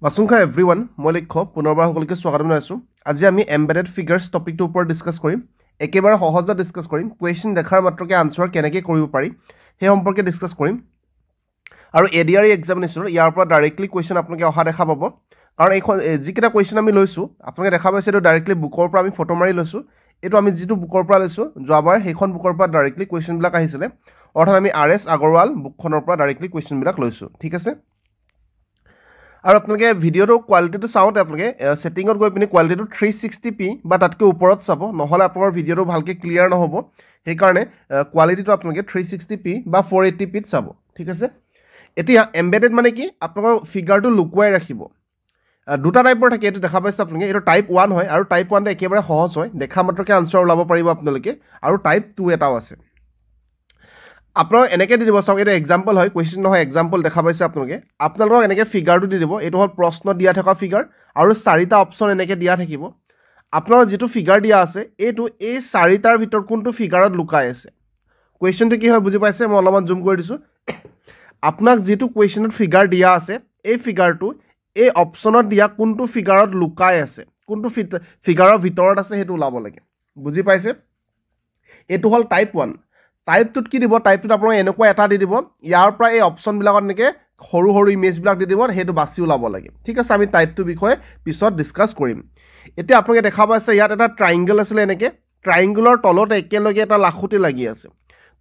Masunka everyone, মই লিখক পুনৰবাৰ সকলোকে স্বাগতম জনাইছো। আজি আমি এমবেডেড ফিগাৰছ টপিকটোৰ ওপৰত ডিসকাস কৰিম। একেবাৰে সহজে ডিসকাস কৰিম। কোৱেশ্চন দেখাৰ মাত্ৰকে আনসাৰ কেনেকৈ কৰিব পাৰি সেই সম্পৰ্কে ডিসকাস কৰিম। আৰু এডিআৰই এক্সামিনেশ্যন ইয়াৰ পৰা ডাইৰেক্টলি কোৱেশ্চন আপোনালোকে অহা দেখা পাব। কাৰণ এইখন যিকেইটা কোৱেশ্চন আমি লৈছো আপোনালোকে দেখা পাইছে এইটো ডাইৰেক্টলি বুকৰ পৰা আমি ফটো মাৰি লৈছো। এইটো আমি যিটো বুকৰ পৰা লৈছো যোৱাবাৰ সেইখন বুকৰ পৰা ডাইৰেক্টলি কোৱেশ্চন বিলাক আহিছিলে। অৰ্থাৎ আমি আৰএছ আগৰৱাল বুকখনৰ পৰা ডাইৰেক্টলি কোৱেশ্চন বিলাক লৈছো। ঠিক আছে? আৰু আপোনালোকে ভিডিওটো কোৱালিটিটো চাওঁতে আপোনালোকে সেটিংত গৈ পিনি কোৱালিটিটো 360p বা তাতকৈ ওপৰত চাব, নহলে আপোনাৰ ভিডিওটো ভালকৈ ক্লিয়াৰ নহব। সেই কাৰণে কোৱালিটিটো আপোনালোকে 360p বা 480p ত চাব। ঠিক আছে? এতিয়া এমবেডেড মানে কি আপোনালোকৰ ফিগাৰটো লুকুৱাই ৰাখিব। দুটা টাইপৰ থাকে, এইটো দেখা পাইছে আপোনালোকে। এইটো টাইপ 1 হয় আৰু টাইপ 1টো একেবাৰে সহজ হয়, দেখা মাত্ৰকে আনসাৰ ওলাব পাৰিব আপোনালোকে। আৰু টাইপ 2 এটাও আছে। আপনাৰ এনেকে দি দিব, চাওক এটা এক্সাম্পল হয়, কোৱেশ্চন নহয় এক্সাম্পল দেখা পাইছে আপোনালোকে। আপোনালোকক এনেকে ফিগাৰটো দি দিব, এইটো হ'ল প্ৰশ্ন দিয়া থকা ফিগাৰ আৰু চাৰিটা অপশ্যন এনেকে দিয়া থাকিব। আপোনাৰ যিটো ফিগাৰ দিয়া আছে এইটো এই চাৰিটাৰ ভিতৰত কোনটো ফিগাৰত লুকাই আছে। কুৱেশ্যনটো কি হয় বুজি পাইছে? মই অলপমান জুম কৰি দিছোঁ। আপোনাক যিটো কুৱেশ্যনত ফিগাৰ দিয়া আছে এই ফিগাৰটো এই অপশ্যনত দিয়া কোনটো ফিগাৰত লুকাই আছে, কোনটো ফিগাৰৰ ভিতৰত আছে সেইটো ওলাব লাগে। বুজি পাইছে? এইটো হ'ল টাইপ 1। টাইপটোত কি দিব? টাইপটোত আপোনাক এনেকুৱা এটা দি দিব, ইয়াৰ পৰা এই অপশ্যনবিলাকত এনেকৈ সৰু সৰু ইমেজবিলাক দি দিব, সেইটো বাছি ওলাব লাগে। ঠিক আছে? আমি টাইপটোৰ বিষয়ে পিছত ডিছকাছ কৰিম। এতিয়া আপোনালোকে দেখা পাইছে ইয়াত এটা ট্ৰাইংগল আছিলে, এনেকৈ ট্ৰাইংগলৰ তলত একেলগে এটা লাখুটি লাগি আছে।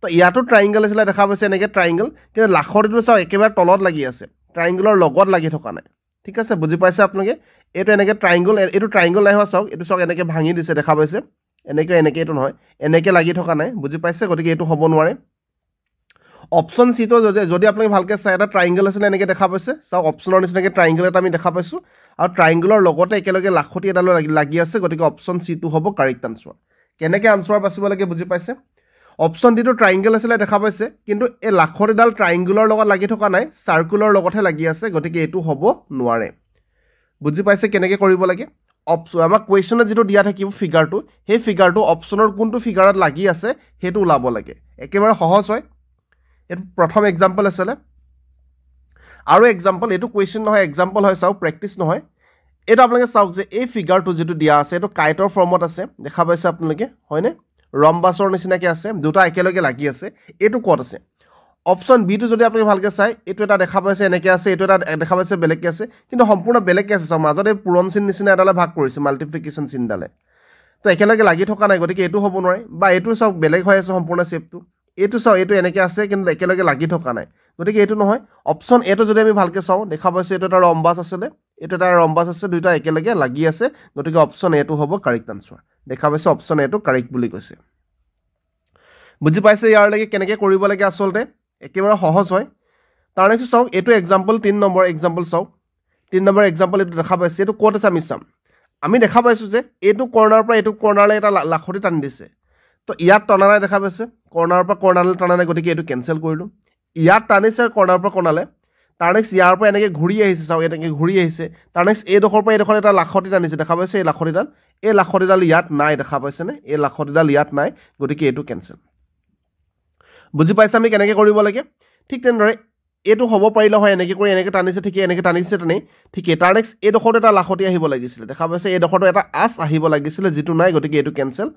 তো ইয়াতো ট্ৰাইংগল আছিলে, দেখা পাইছে এনেকৈ ট্ৰাইংগল, কিন্তু লাখুটিটো চাওক একেবাৰে তলত লাগি আছে, ট্ৰাইংগলৰ লগত লাগি থকা নাই। ঠিক আছে? বুজি পাইছে আপোনালোকে? এইটো এনেকৈ ট্ৰাইংগল, এইটো ট্ৰাইংগল নাই হোৱা, চাওক এইটো চাওক এনেকৈ ভাঙি দিছে, দেখা পাইছে? এনেকৈ এইটো নহয়, এনেকৈ লাগি থকা নাই। বুজি পাইছে? গতিকে এইটো হ'ব নোৱাৰে। অপশ্যন চিটো যদি আপোনালোকে ভালকৈ চাই, এটা ট্ৰাইংগল আছিলে এনেকৈ দেখা পাইছে, চাওক অপশ্যনৰ নিচিনাকৈ ট্ৰাইংগল এটা আমি দেখা পাইছোঁ আৰু ট্ৰাইংগলৰ লগতে একেলগে লাখুটি এডালো লাগি আছে। গতিকে অপশ্যন চিটো হ'ব কাৰেক্ট আনচাৰ। কেনেকৈ আনচাৰ বাচিব লাগে বুজি পাইছে? অপশ্যন ডিটো ট্ৰাইংগল আছিলে দেখা পাইছে, কিন্তু এই লাখুটিডাল ট্ৰাইংগলৰ লগত লাগি থকা নাই, চাৰ্কুলৰ লগতহে লাগি আছে। গতিকে এইটো হ'ব নোৱাৰে। বুজি পাইছে কেনেকৈ কৰিব লাগে? আমাক কুৱেশ্যনত যিটো দিয়া থাকিব ফিগাৰটো, সেই ফিগাৰটো অপশ্যনৰ কোনটো ফিগাৰত লাগি আছে সেইটো ওলাব লাগে। একেবাৰে সহজ হয়। এইটো প্ৰথম এক্সাম্পল আছিলে। আৰু এক্সাম্পল, এইটো কুৱেশ্যন নহয় এক্সাম্পল হয়, চাওক প্ৰেক্টিচ নহয়। এইটো আপোনালোকে চাওক যে এই ফিগাৰটো যিটো দিয়া আছে এইটো কাইটৰ ফৰ্মত আছে, দেখা পাইছে আপোনালোকে হয়নে? ৰম্বাছৰ নিচিনাকৈ আছে, দুটা একেলগে লাগি আছে। এইটো ক'ত আছে? অপশ্যন বিটো যদি আপোনালোকে ভালকৈ চাই, এইটো এটা দেখা পাইছে এনেকৈ আছে, এইটো এটা দেখা পাইছে বেলেগকৈ আছে, কিন্তু সম্পূৰ্ণ বেলেগকৈ আছে। চাওক মাজতে পূৰণ চিন নিচিনা এডালে ভাগ কৰিছে, মাল্টিপ্লিকেশ্যন চিনডালে। তো একেলগে লাগি থকা নাই, গতিকে এইটো হ'ব নোৱাৰে। বা এইটো চাওক বেলেগ হৈ আছে সম্পূৰ্ণ শ্বেপটো, এইটো চাওক এইটো এনেকৈ আছে কিন্তু একেলগে লাগি থকা নাই, গতিকে এইটো নহয়। অপশ্যন এটো যদি আমি ভালকৈ চাওঁ, দেখা পাইছোঁ এইটো এটা ৰম্বাছ আছিলে, এইটো এটা ৰম্বাছ আছে, দুইটা একেলগে লাগি আছে। গতিকে অপশ্যন এটো হ'ব কাৰেক্ট আনচাৰ। দেখা পাইছে অপশ্যন এটো কাৰেক্ট বুলি কৈছে। বুজি পাইছে ইয়াৰলৈকে কেনেকৈ কৰিব লাগে? আচলতে একেবাৰে সহজ হয়। তাৰ নেক্সট চাওক, এইটো এক্সাম্পল 3 নম্বৰ এক্সাম্পল চাওক। 3 নম্বৰ এক্সাম্পল এইটো দেখা পাইছে, এইটো ক'ত আছে আমি চাম। আমি দেখা পাইছোঁ যে এইটো কৰ্ণাৰৰ পৰা এইটো কৰ্ণাৰলৈ এটা লাখুটি টানি দিছে। তো ইয়াত টনা নাই, দেখা পাইছে কৰ্ণাৰৰ পৰা কৰ্ণাৰলৈ টানা নাই, গতিকে এইটো কেঞ্চেল কৰিলোঁ। ইয়াত টানিছে কৰ্ণাৰৰ পৰা কৰ্ণাৰলৈ, তাৰ নেক্সট ইয়াৰ পৰা এনেকৈ ঘূৰি আহিছে, চাওক এনেকৈ ঘূৰি আহিছে। তাৰ নেক্সট এইডোখৰ পৰা এইডোখৰ এটা লাখুটি টানিছে, দেখা পাইছে এই লাখুটিডাল ইয়াত নাই, দেখা পাইছেনে? এই লাখুটিডাল ইয়াত নাই, গতিকে এইটো কেঞ্চেল। বুজি পাইছে আমি কেনেকৈ কৰিব লাগে? ঠিক তেনেদৰে এইটো হ'ব পাৰিলে হয়, এনেকৈ কৰি এনেকৈ টানিছে, ঠিকেই এনেকৈ টানিছে টানি ঠিকেই। তাৰ নেক্সট এইডোখৰটো এটা লাখুটি আহিব লাগিছিলে, দেখা পাইছে এইডোখৰটো এটা আঁচ আহিব লাগিছিলে, যিটো নাই, গতিকে এইটো কেঞ্চেল।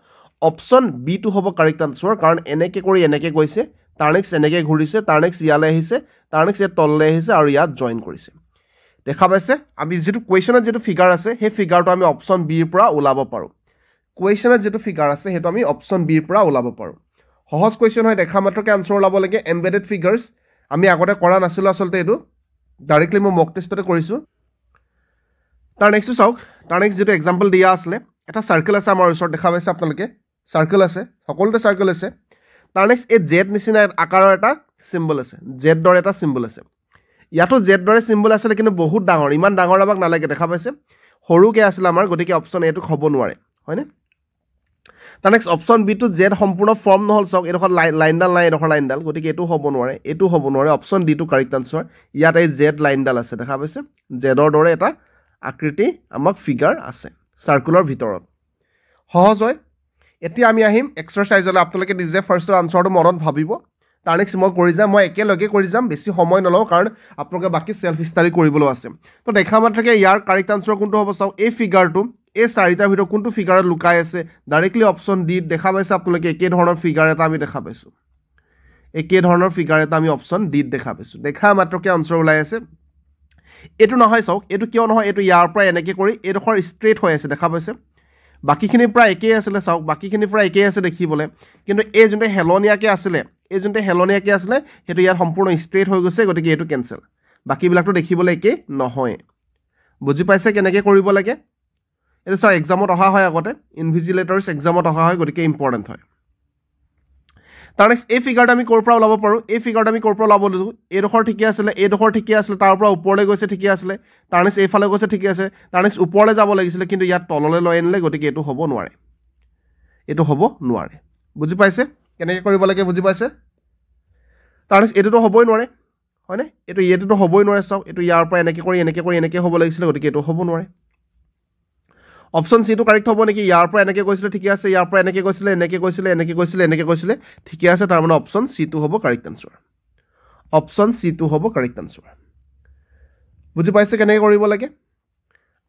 অপশ্যন বিটো হ'ব কাৰেক্ট আনচাৰ, কাৰণ এনেকৈ কৰি এনেকৈ গৈছে, তাৰ নেক্সট এনেকৈ ঘূৰিছে, তাৰ নেক্সট ইয়ালৈ আহিছে, তাৰ নেক্সট ইয়াত তললৈ আহিছে আৰু ইয়াত জইন কৰিছে। দেখা পাইছে? আমি যিটো কুৱেশ্যনত যিটো ফিগাৰ আছে সেই ফিগাৰটো আমি অপশ্যন বিৰ পৰা ওলাব পাৰোঁ। কুৱেশ্যনত যিটো ফিগাৰ আছে সেইটো আমি অপশ্যন বিৰ পৰা ওলাব পাৰোঁ। সহজ কুৱেশ্যন হয়, দেখা মাত্ৰকে আনচাৰ ওলাব লাগে। এমবেডেড ফিগাৰ্ছ আমি আগতে কৰা নাছিলোঁ আচলতে, এইটো ডাইৰেক্টলি মই মক টেষ্টতে কৰিছোঁ। তাৰ নেক্সটটো চাওক, তাৰ নেক্সট যিটো এক্সাম্পল দিয়া আছিলে, এটা চাৰ্কেল আছে আমাৰ ওচৰত, দেখা পাইছে আপোনালোকে চাৰ্কেল আছে, সকলোতে চাৰ্কেল আছে। তাৰ নেক্সট এই জেড নিচিনা আকাৰৰ এটা চিম্বল আছে, জেড দৰে এটা চিম্বল আছে। ইয়াতো জেড দৰে চিম্বল আছিলে, কিন্তু বহুত ডাঙৰ, ইমান ডাঙৰ আমাক নালাগে, দেখা পাইছে সৰুকৈ আছিলে আমাৰ, গতিকে অপশ্যন এটো হ'ব নোৱাৰে, হয়নে? তাৰ নেক্সট অপশ্যন বিটো জেড সম্পূৰ্ণ ফৰ্ম নহ'ল, চাওক এইডোখৰ লাইনডাল নাই, এইডোখৰ লাইনডাল, গতিকে এইটো হ'ব নোৱাৰে, এইটো হ'ব নোৱাৰে। অপশ্যন ডিটো কাৰেক্ট আনচাৰ। ইয়াত এই জেড লাইনডাল আছে, দেখা পাইছে জেডৰ দৰে এটা আকৃতি আমাক ফিগাৰ আছে চাৰ্কুলৰ ভিতৰত। সহজ হয়। এতিয়া আমি আহিম এক্সাৰচাইজলৈ। আপোনালোকে নিজে ফাৰ্ষ্টৰ আনচাৰটো মনত ভাবিব তাৰ নেক্সট মই কৰি যাম মই একেলগে কৰি যাম বেছি সময় নলওঁ কাৰণ আপোনালোকে বাকী সেলফ ষ্টাডি কৰিবলৈ আছে তো দেখা মাত্ৰকে ইয়াৰ কাৰেক্ট আনসাৰ কোনটো হ'ব চাওক এই ফিগাৰটো এই চাৰিটাৰ ভিতৰত কোনটো ফিগাৰত লুকাই আছে ডাইৰেক্টলি অপচন ডি দেখা পাইছে আপোনালোকে একে ধৰণৰ ফিগাৰ এটা আমি দেখা পাইছো একে ধৰণৰ ফিগাৰ এটা আমি অপচন ডি দেখা পাইছো দেখা মাত্ৰকে আনসাৰ ওলাই আছে এটো নহয় চাওক এটো কিয় নহয় এটো ইয়াৰ পৰা এনেকে কৰি এডখৰ ষ্ট্ৰেট হৈ আছে দেখা পাইছে বাকিখিনি প্ৰায় একেই আছিল চাওক বাকিখিনি প্ৰায় একেই আছে দেখিবলৈ কিন্তু এই যোনটো হেলনিয়াকে আছিল হেতু ইয়াৰ সম্পূৰ্ণ ষ্ট্ৰেট হৈ গৈছে গতিকে এটো কেনসেল বাকিবিলাকটো দেখিবলৈ একে নহয় বুজি পাইছে কেনেকৈ কৰিব লাগে এটো চাওক এক্সামত অহা হয় আগতে ইনভিজিলেটৰছ এক্সামত অহা হয় গতিকে ইম্পৰ্টেন্ট হয় তাৰ নেক্সট এই ফিগাৰটো আমি ক'ৰ পৰা ওলাব পাৰো এই ফিগাৰটো আমি ক'ৰ পৰা ওলাব লৈছো এডখৰ ঠিকে আছিল তাৰ পৰা ওপৰলৈ গৈছে ঠিকে আছিল তাৰ নেক্সট এইফালে গৈছে ঠিকে আছে তাৰ নেক্সট ওপৰলৈ যাব লাগিছিল কিন্তু ইয়াত তললৈ লৈ আনিলে গতিকে এটো হ'ব নোৱাৰে বুজি পাইছে কেনেকৈ কৰিব লাগে বুজি পাইছে তাৰ নেক্সট এটোটো হ'বই নোৱাৰে হয়নে এটোটো হ'বই নোৱাৰে চাওক এটো ইয়াৰ পৰা এনেকে হ'ব লাগিছিল গতিকে এটো হ'ব নোৱাৰে অপচন সি টো কাৰেক্ট হ'ব নেকি ইয়াৰ পৰা এনেকে কৈছিল ঠিকে আছে ইয়াৰ পৰা এনেকে কৈছিল ঠিকে আছে তাৰ মানে অপচন সি টো হ'ব কাৰেক্ট আনসাৰ বুজি পাইছে কেনেকৈ কৰিব লাগে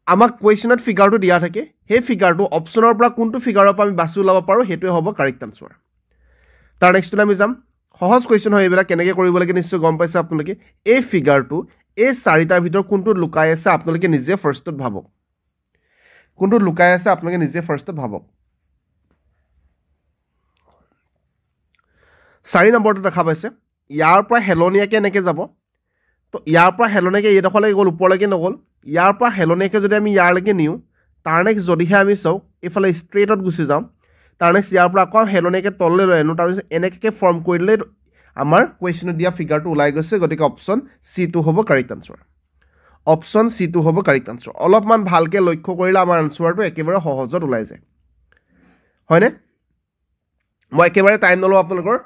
আমাক কোৱেশ্চনত ফিগাৰটো দিয়া থাকে সেই ফিগাৰটো অপচনৰ পৰা কোনটো ফিগাৰৰ পৰা আমি বাছি ওলাব পাৰো হেতুৱে হ'ব কাৰেক্ট আনসাৰ তাৰ নেক্সট আমি যাম সহজ কোৱেশ্চন হয় এইবিলাক কেনেকৈ কৰিব লাগে নিশ্চয় গম পাইছে আপোনালোকে এই ফিগাৰটো এই চাৰিটাৰ ভিতৰত কোনটো লুকাই আছে আপোনালোকে নিজে ফাৰ্ষ্টত ভাবক কোনটো লুকাই আছে আপোনালোকে নিজে ফাৰ্ষ্টত ভাবক 4 নম্বৰটো দেখা পাইছে ইয়াৰ পৰা হেলনিয়াকে এনেকে যাব তো ইয়াৰ পৰা হেলনিয়াকে এইডখৰলৈকে গ'ল ওপৰলৈকে নগ'ল ইয়াৰ পৰা হেলনিয়াকে যদি আমি ইয়াৰলৈকে নিওঁ তাৰ নেক্সট যদিহে আমি চাওঁ এইফালে ষ্ট্ৰেটত গুচি যাওঁ তাৰ নেক্সট ইয়াৰ পৰা আকৌ হেলনিয়াকে তললৈ লৈ আনো তাৰপিছত এনেকৈ ফৰ্ম কৰি দিলে আমাৰ কুৱেশ্যনত দিয়া ফিগাৰটো ওলাই গৈছে গতিকে অপচন সি টো হ'ব কাৰেক্ট আনসাৰ অলপমান ভালকৈ লক্ষ্য কৰিলে আমাৰ আনসাৰটো একেবাৰে সহজত ওলাই যায় হয়নে মই একেবাৰে টাইম নলওঁ আপোনালোকৰ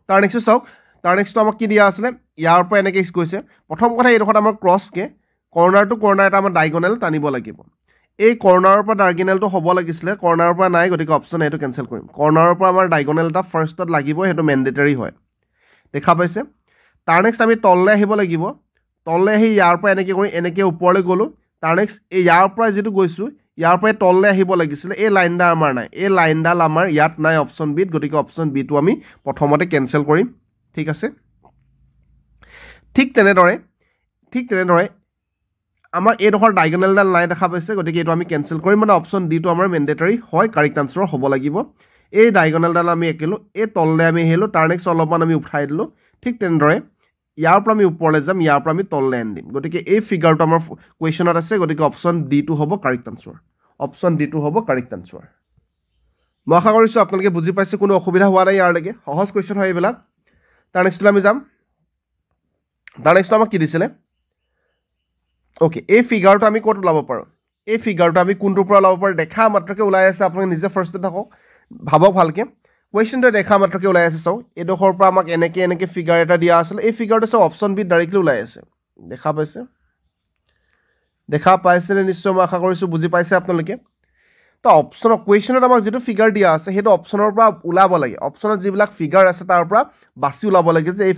তাৰ নেক্সট চাওক তাৰ নেক্সটটো আমাক কি দিয়া আছিলে ইয়াৰ পৰা এনেকৈ কৈছে প্ৰথম কথা এইডোখৰত আমাৰ ক্ৰছকে কৰ্নাৰ টু কৰ্নাৰ এটা আমাৰ ডায়গনেল টানিব লাগিব এই কৰ্নাৰৰ পৰা ডায়গনেলটো হ'ব লাগিছিলে কৰ্নাৰৰ পৰা নাই গতিকে অপচন এটো কেনসেল কৰিম কৰ্নাৰৰ পৰা আমাৰ ডায়গনেল এটা ফাৰ্ষ্টত লাগিব হেতু মেন্ডেটৰী হয় দেখা পাইছে তাৰ নেক্সট আমি তললৈ আহিব লাগিব তললৈ আহি ইয়াৰ পৰা এনেকৈ কৰি এনেকৈ ওপৰলৈ গ'লো তাৰ নেক্সট এই ইয়াৰ পৰা যেটো গৈছো ইয়াৰ পৰা তললৈ আহিব লাগিছিলে এই লাইনডাল আমাৰ নাই এই লাইনডাল আমাৰ ইয়াত নাই অপচন বিত গতিকে অপচন বি টো আমি প্ৰথমতে কেনসেল কৰিম ঠিক আছে ঠিক তেনেদৰে আমাৰ এইডোখৰ ডায়গনেলডাল নাই দেখা পাইছে গতিকে এইটো আমি কেনসেল কৰিম মানে অপচন ডি টো আমাৰ মেন্ডেটৰী হয় কাৰেক্ট আনসাৰ হ'ব লাগিব এই ডায়গনেলডাল আমি একেলো এই তললৈ আমি আহিলো তাৰ নেক্সট অলপমান আমি উঠাই দিলো ঠিক তেনেদৰে ইয়াৰ পৰা আমি ওপৰলৈ যাম ইয়াৰ পৰা আমি তললৈ আনি দিম গতিকে এই ফিগাৰটো আমাৰ কুৱেশ্যনত আছে গতিকে অপচন ডি টো হ'ব কাৰেক্ট আনসাৰ মই আশা কৰিছোঁ আপোনালোকে বুজি পাইছে কোনো অসুবিধা হোৱা নাই ইয়াৰলৈকে সহজ কুৱেশ্যন হয় এইবিলাক তাৰ নেক্সটলৈ আমি যাম তাৰ নেক্সট আমাক কি দিছিলে ওকে এই ফিগাৰটো আমি ক'ত ওলাব পাৰোঁ এই ফিগাৰটো আমি কোনটোৰ পৰা ওলাব পাৰোঁ দেখা মাত্ৰকে ওলাই আছে আপোনালোকে নিজে ফাৰ্ষ্টতে থাকক ভাবক ভালকৈ কুৱেশ্যনটো দেখা মাত্ৰকে ওলাই আছে চাওক এইডোখৰ পৰা আমাক এনেকৈ ফিগাৰ এটা দিয়া আছিল এই ফিগাৰটো চাওক অপচন বিত ডাইৰেক্টলি ওলাই আছে দেখা পাইছেনে নিশ্চয় মই আশা কৰিছোঁ বুজি পাইছে আপোনালোকে তো অপচনৰ কুৱেশ্যনত আমাক যেটো ফিগাৰ দিয়া আছে হেতু অপচনৰ পৰা ওলাব লাগে অপচনত যিবিলাক ফিগাৰ আছে তাৰ পৰা বাছি ওলাব লাগে যে এই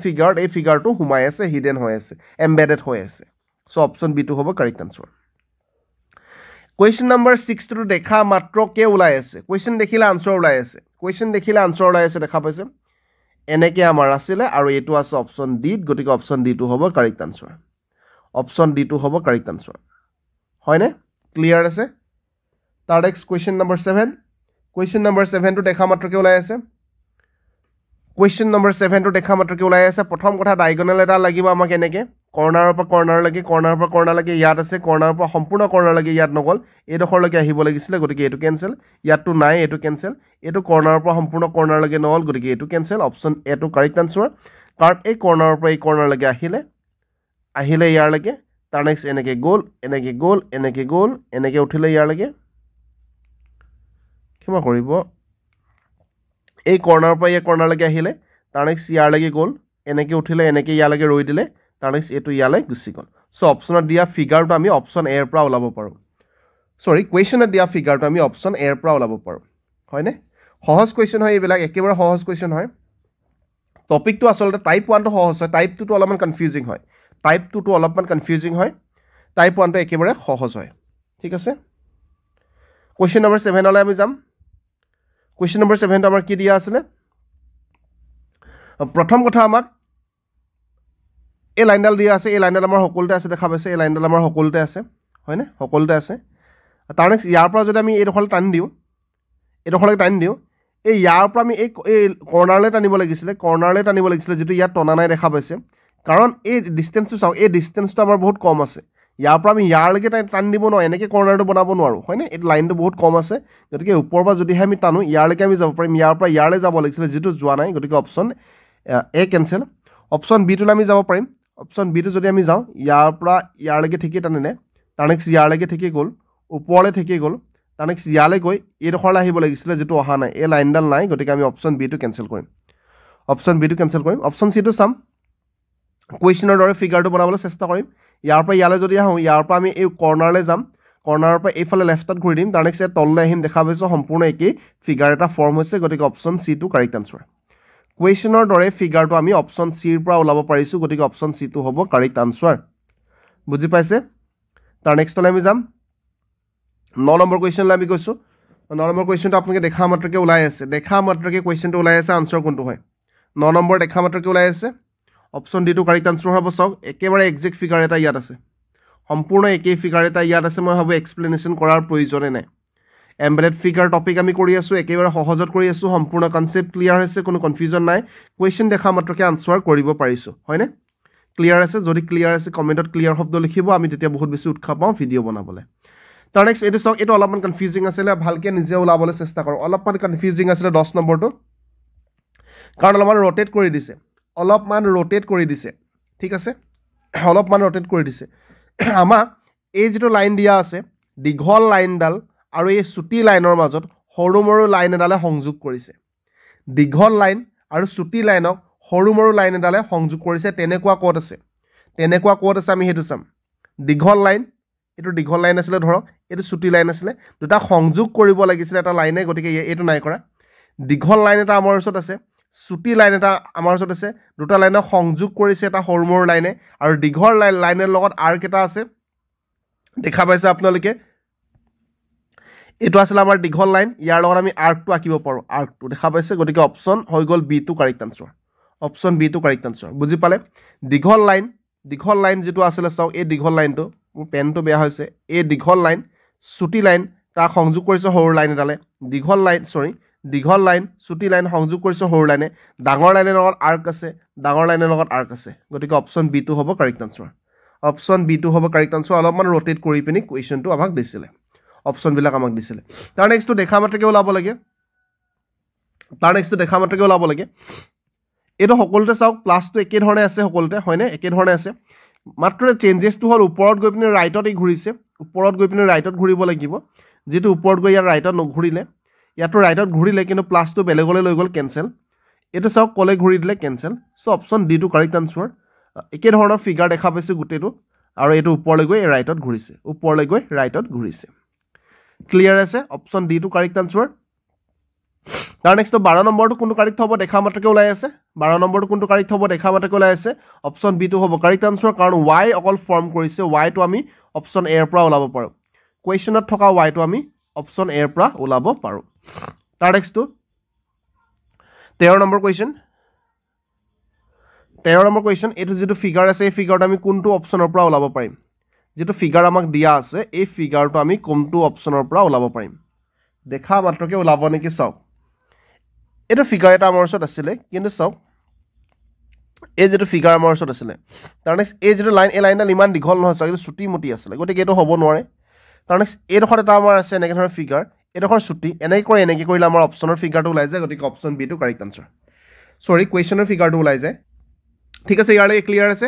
ফিগাৰটো সোমাই আছে হিডেন হৈ আছে এমবেডেড হৈ আছে সো অপচন বি টো হ'ব কাৰেক্ট আনসাৰ কুৱেশ্যন নম্বৰ 6 টো দেখা মাত্ৰকে ওলাই আছে কুৱেশ্যন দেখিলে আনসাৰ ওলাই আছে দেখা পাইছে এনেকৈ আমাৰ আছিল আৰু এটো আছে অপচন ডি গতিকে অপচন ডি টো হ'ব কাৰেক্ট আনসাৰ হয়নে ক্লিয়াৰ আছে তাৰ নেক্সট কুৱেশ্যন নম্বৰ 7 টো দেখা মাত্ৰকে ওলাই আছে প্ৰথম কথা ডায়গনেল এটা লাগিব আমাক এনেকৈ কৰ্নাৰৰ পৰা কৰ্নাৰলৈকে ইয়াত আছে কৰ্নাৰৰ পৰা সম্পূৰ্ণ কৰ্নাৰলৈকে ইয়াত নগ'ল এইডোখৰলৈকে আহিব লাগিছিলে গতিকে এইটো কেনসেল ইয়াতটো নাই এইটো কেনসেল এইটো কৰ্নাৰৰ পৰা সম্পূৰ্ণ কৰ্নাৰলৈকে নগ'ল গতিকে এইটো কেনসেল অপচন এটো কাৰেক্ট আনসাৰ কাৰণ এই কৰ্নাৰৰ পৰা এই কৰ্নাৰলৈকে আহিলে ইয়াৰলৈকে তাৰ নেক্সট এনেকৈ গ'ল এনেকৈ উঠিলে ইয়াৰলৈকে ক্ষমা কৰিব এই কৰ্নাৰৰ পৰা এই কৰ্নাৰলৈকে আহিলে তাৰ নেক্সট ইয়াৰলৈকে গ'ল এনেকৈ উঠিলে এনেকৈ ইয়ালৈকে ৰৈ দিলে তাৰ নেক্সট এইটো ইয়ালৈ গুচি গ'ল সো অপচনত দিয়া ফিগাৰটো আমি অপচন এৰ পৰা ওলাব পাৰোঁ কুৱেশ্যনত দিয়া ফিগাৰটো আমি অপচন এৰ পৰা ওলাব পাৰোঁ হয়নে সহজ কুৱেশ্যন হয় এইবিলাক একেবাৰে সহজ কুৱেশ্যন হয় টপিকটো আসলে টাইপ 1 টো সহজ হয় টাইপ 2 টো অলপমান কনফিউজিং হয় টাইপ 2 টো অলপমান কনফিউজিং হয় টাইপ 1 টো একেবাৰে সহজ হয় ঠিক আছে কোৱেশ্চন নম্বৰ 7 লৈ আমি যাম কোৱেশ্চন নম্বৰ 7 টো আমাৰ কি দিয়া আছে প্ৰথম কথা আমাক এই লাইনডাল দিয়া আছে এই লাইনডাল আমাৰ সকলোতে আছে দেখা পাইছে এই লাইনডাল আমাৰ সকলোতে আছে হয় না সকলোতে আছে তাৰ নেক্সট ইয়াৰ পৰা যদি আমি এই দখল টানি দিও এই দখলকে টানি দিও এই ইয়াৰ পৰা আমি এই কৰ্নাৰলে টানিব লাগিছিলে যেটো ইয়াত টনা নাই দেখা পাইছে কাৰণ এই ডিসটেন্সটো চাও এই ডিসটেন্সটো আমাৰ বহুত কম আছে ইয়াৰ পৰা আমি ইয়াৰলৈকে টানি দিব নোৱাৰো এনেকে কৰ্নাৰটো বনাব নোৱাৰো হয় না এই লাইনটো বহুত কম আছে গতিকে ওপৰৰ পৰা যদি আমি টানো ইয়াৰলৈকে আমি যাব পাৰিম ইয়াৰ পৰা ইয়াৰলৈ যাব লাগিছিলে যেটো যোৱা নাই গতিকে অপচন এ কেনসেল অপচন বি টোলৈ আমি যাব পাৰিম অপচন বি টো যদি আমি যাও ইয়াৰ পৰা ইয়াৰলৈকে ঠিকই টানিলে তাৰ নেক্সট ইয়াৰলৈকে ঠিকই গ'ল ওপৰলৈ ঠিকই গ'ল তাৰ নেক্সট ইয়ালৈ গৈ এই দখৰলৈ আহিব লাগিছিলে যেটো অহা নাই এই লাইনডাল নাই গতিকে আমি অপচন বি টো কেনসেল কৰিম অপচন সি টো চাম কোৱেশ্চনৰ দৰে ফিগাৰটো বনাবলৈ চেষ্টা কৰিম ইয়াৰ পৰা ইয়ালৈ যদি আহো ইয়াৰ পৰা আমি এই কৰ্নাৰলৈ যাম কৰ্নাৰৰ পৰা এইফালে লেফটত ঘূৰি দিম তাৰ নেক্সট তললৈ আহিম দেখা পাইছো সম্পূৰ্ণ একেই ফিগাৰ এটা ফৰ্ম হৈছে গতিকে অপচন সি টো কাৰেক্ট আনসাৰ কোৱেশ্চনৰ দৰে ফিগাৰটো আমি অপচন সি ৰ পৰা ওলাব পাৰিছো গতিকে অপচন সি টো হ'ব কাৰেক্ট আনসাৰ বুজি পাইছে তাৰ নেক্সটলৈ আমি যাম 9 নম্বৰ কোৱেশ্চনলৈ আমি গৈছো 9 নম্বৰ কোৱেশ্চনটো আপোনালোকে দেখা মাত্ৰকে ওলাই আছে দেখা মাত্ৰকে কোৱেশ্চনটো ওলাই আছে আনসাৰ কোনটো হয় 9 নম্বৰ দেখা মাত্ৰকে ওলাই আছে অপচন ডি টো কাৰেক্ট আনসাৰ হ'ব চাওক একেবাৰে এক্সাক্ট ফিগাৰ এটা ইয়াত আছে সম্পূৰ্ণ একেই ফিগাৰ এটা ইয়াত আছে মই ভাবো এক্সপ্লেনেশ্যন কৰাৰ প্ৰয়োজন নাই এমবেডেড ফিগাৰ টপিক আমি কৰি আছো একেবাৰে সহজত কৰি আছো সম্পূৰ্ণ কনসেপ্ট ক্লিয়াৰ হৈছে কোনো কনফিউজন নাই কোৱেশ্চন দেখা মাত্ৰকে আনসাৰ কৰিব পাৰিছো হয়নে ক্লিয়াৰ আছে যদি ক্লিয়াৰ আছে কমেন্টত ক্লিয়াৰ শব্দ লিখিব আমি তেতিয়া বহুত বেছি উৎসাহ পাওঁ ভিডিও বনাবলৈ তাৰ নেক্সট এটো চাওক এটো অলপমান কনফিউজিং আছিল ভালকে নিজে ওলাবলৈ চেষ্টা কৰ অলপমান কনফিউজিং আছিল 10 নম্বৰটো কাৰণ অলপমান ৰোটেট কৰি দিছে ঠিক আছে অলপমান ৰোটেট কৰি দিছে আমাক এই যেটো লাইন দিয়া আছে দীঘল লাইনডাল আৰু এই চুটি লাইনৰ মাজত সৰুমৰু লাইন এডালে সংযোগ কৰিছে দীঘল লাইন আৰু চুটি লাইনক সৰুমৰু লাইন এডালে সংযোগ কৰিছে তেনেকুৱা কোড আছে আমি হেতু চাম দীঘল লাইন এটো দীঘল লাইন আছিল ধৰক এটো চুটি লাইন আছিল দুটা সংযোগ কৰিব লাগিছিল এটা লাইনে গতিকে এটো নাই কৰা দীঘল লাইন এটা আমাৰ ওচৰত আছে চুটি লাইন এটা আমাৰ ওচৰত আছে দুটা লাইনক সংযোগ কৰিছে এটা সৰুমৰু লাইনে আৰু দীঘল লাইনৰ লগত আৰ্ক এটা আছে দেখা পাইছে আপোনালোকে এটো আছিল আমাৰ দীঘল লাইন ইয়াৰ লগত আমি আৰ্কটো আঁকিব পাৰো আৰ্কটো দেখা পাইছে গতিকে অপচন হৈ গল বি টো কাৰেক্ট আনসাৰ অপচন বি টো কাৰেক্ট আনসাৰ বুজি পালে দীঘল লাইন যেটো আছিল চাওক এই দীঘল লাইনটো মোৰ পেনটো বেয়া হৈছে এই দীঘল লাইন চুটি লাইন তা সংযোগ কৰিছে সৰু লাইন এডালে দীঘল লাইন চুটি লাইন সংযোগ কৰিছে সৰু লাইনে ডাঙৰ লাইনৰ লগত আৰ্ক আছে গতিকে অপচন বি টো হ'ব কাৰেক্ট আনসাৰ অলপমান ৰোটেট কৰি পিনি কোৱেশ্চনটো আমাক দিছিলে অপচন বিলাক আমাক দিছিলে তাৰ নেক্সটটো দেখা মাত্ৰকে ওলাব লাগে এটো সকলোতে চাওক প্লাসটো একে ধৰণে আছে সকলোতে হয়নে একে ধৰণে আছে মাত্ৰ চেঞ্জেসটো হল ওপৰত গৈ পিনে ৰাইটত ঘূৰিছে ওপৰত গৈ পিনে ৰাইটত ঘূৰিব লাগিব যেটো ওপৰত গৈ ইয়াৰ ৰাইটত নঘূৰিলে ইয়াতো ৰাইটত ঘূৰিলে কিন্তু প্লাসটো বেলেগলৈ লৈ গল কেনসেল এটো চাওক কলে ঘূৰি দিলে কেনসেল সো অপচন ডি টো কাৰেক্ট আনসাৰ একে ধৰণৰ ফিগাৰ দেখা পাইছে গুটেটো আৰু এটো ওপৰলৈ গৈ ৰাইটত ঘূৰিছে ক্লিয়াৰ আছে অপচন ডি টো কাৰেক্ট আনসাৰ তাৰ নেক্সট 12 নম্বৰটো কোনটো কাৰেক্ট হ'ব দেখা মাত্ৰকে ওলাই আছে 12 নম্বৰটো কোনটো কাৰেক্ট হ'ব দেখা মাত্ৰকে ওলাই আছে অপচন বি টো হ'ব কাৰেক্ট আনসাৰ কাৰণ y অকল ফৰ্ম কৰিছে y টো আমি অপচন এ ৰ পৰা ওলাব পাৰো কোৱেশ্চনত থকা y টো আমি অপচন এ ৰ পৰা ওলাব পাৰো তাৰ নেক্সট 13 নম্বৰ কোৱেশ্চন এটো যেটো ফিগাৰ আছে এই ফিগাৰটো আমি কোনটো অপচনৰ পৰা ওলাব পাৰিম যেটো ফিগাৰ আমাক দিয়া আছে এই ফিগাৰটো আমি কোনটো অপচনৰ পৰা ওলাব পাৰিম দেখা মাত্ৰকে ওলাব নেকি চাওক এটো ফিগাৰ এটা আমাৰ ওচৰত আছিল কিন্তু চাওক এই যেটো ফিগাৰ আমাৰ ওচৰত আছিল তাৰ নেক্সট এই যেটো লাইন এই লাইনডাল ইমান দীঘল নহয় চাওক চুটি মুটি আছিল গতিকে এটো হ'ব নোৱাৰে তাৰ নেক্সট এই ডখৰ এটা আমাৰ আছে এনেকে ধৰণৰ ফিগাৰ এই ডখৰ চুটি এনেকে কৰিলে আমাৰ অপচনৰ ফিগাৰটো ওলাই যায় গতিকে অপচন বি টো কাৰেক্ট আনসাৰ সৰি কোৱেশ্চনৰ ফিগাৰটো ওলাই যায় ঠিক আছে ইয়াৰলৈকে ক্লিয়াৰ আছে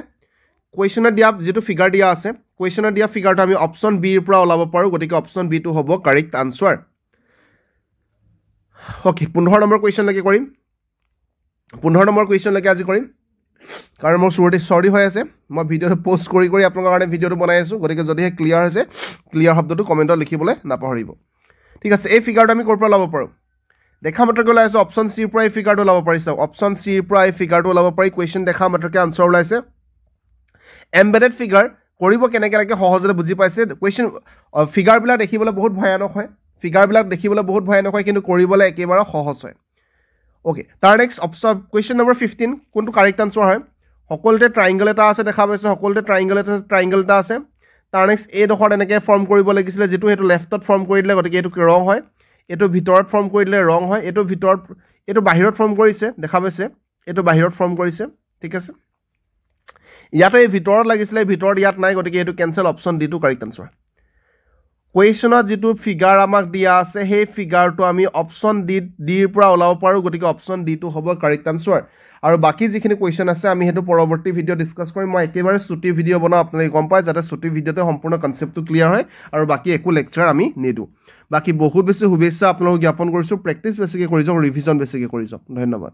কোৱেশ্চনত দিয়া যেটো ফিগাৰ দিয়া আছে কোৱেশ্চনত দিয়া ফিগাৰটো আমি অপচন বি ৰ পৰা ওলাব পাৰো গতিকে অপচন বি টো হ'ব correct answer okay 15 number question লৈকে কৰিম 15 নম্বৰ কোৱেশ্চন লৈকে আজি কৰিম কাৰণ মোৰ সৰি হৈ আছে মই ভিডিওটো পোষ্ট কৰি আপোনালোকৰ কাৰণে ভিডিওটো বনাই আছো গতিকে যদিহে ক্লিয়াৰ হৈছে ক্লিয়াৰ শব্দটো কমেন্টত লিখিবলৈ নাপাহৰিব ঠিক আছে এই ফিগাৰটো আমি ক'ৰ পৰা ওলাব পাৰো দেখা মাত্ৰকে ওলাইছে অপশ্যন চিৰ পৰা এই ফিগাৰটো ওলাব পাৰিছে অপশ্যন চিৰ পৰা এই ফিগাৰটো ওলাব পাৰি কুৱেশ্যন দেখা মাত্ৰকে আনচাৰ ওলাইছে এমবেডেড ফিগাৰ কৰিব কেনেকৈ লাগে সহজতে বুজি পাইছে কুৱেশ্যন ফিগাৰবিলাক দেখিবলৈ বহুত ভয়ানক হয় ফিগাৰবিলাক দেখিবলৈ বহুত ভয়ানক হয় কিন্তু কৰিবলৈ একেবাৰে সহজ হয় ওকে তাৰ নেক্সট অপশ্যন কুৱেশ্যন নম্বৰ 15 কোনটো কাৰেক্ট আনচাৰ হয় সকলোতে ট্ৰাইংগল এটা আছে দেখা পাইছে সকলোতে ট্ৰাইংগল এটা আছে তাৰ নেক্সট এই ডখৰত এনেকৈ ফৰ্ম কৰিব লাগিছিলে যেটো হেতু লেফটত ফৰ্ম কৰি দিলে গতিকে এটো ৰং হয় এটো ভিতৰত ফৰ্ম কৰি দিলে ৰং হয় এটো ভিতৰত এটো বাহিৰত ফৰ্ম কৰিছে দেখা পাইছে এটো বাহিৰত ফৰ্ম কৰিছে ঠিক আছে ইয়াতে এই ভিতৰত লাগিছিলে ভিতৰত ইয়াত নাই গতিকে এটো cancel option D to correct answer কুৱেশ্যনত যেটো ফিগাৰ আমাক দিয়া আছে সেই ফিগাৰটো আমি অপশ্যন ডিৰ পৰা ওলাব পাৰো গতিকে অপশ্যন ডি টু হ'ব কাৰেক্ট আনসাৰ আৰু বাকি যিখিনি কুৱেশ্যন আছে আমি হেতু পৰৱৰ্তী ভিডিও ডিসকাস কৰিম মই একেবাৰে ছুটি ভিডিও বনাও আপোনালোকে গম পায় যাতে ছুটি ভিডিওতে সম্পূৰ্ণ কনসেপ্টটো ক্লিয়াৰ হয় আৰু বাকি একো লেকচাৰ আমি নিদু বাকি বহুত বেছি শুভেচ্ছা আপোনালোকক জ্ঞাপন কৰিছো প্ৰেক্টিস বেছিকৈ কৰি যাওক ৰিভিজন বেছিকৈ কৰি যাওক ধন্যবাদ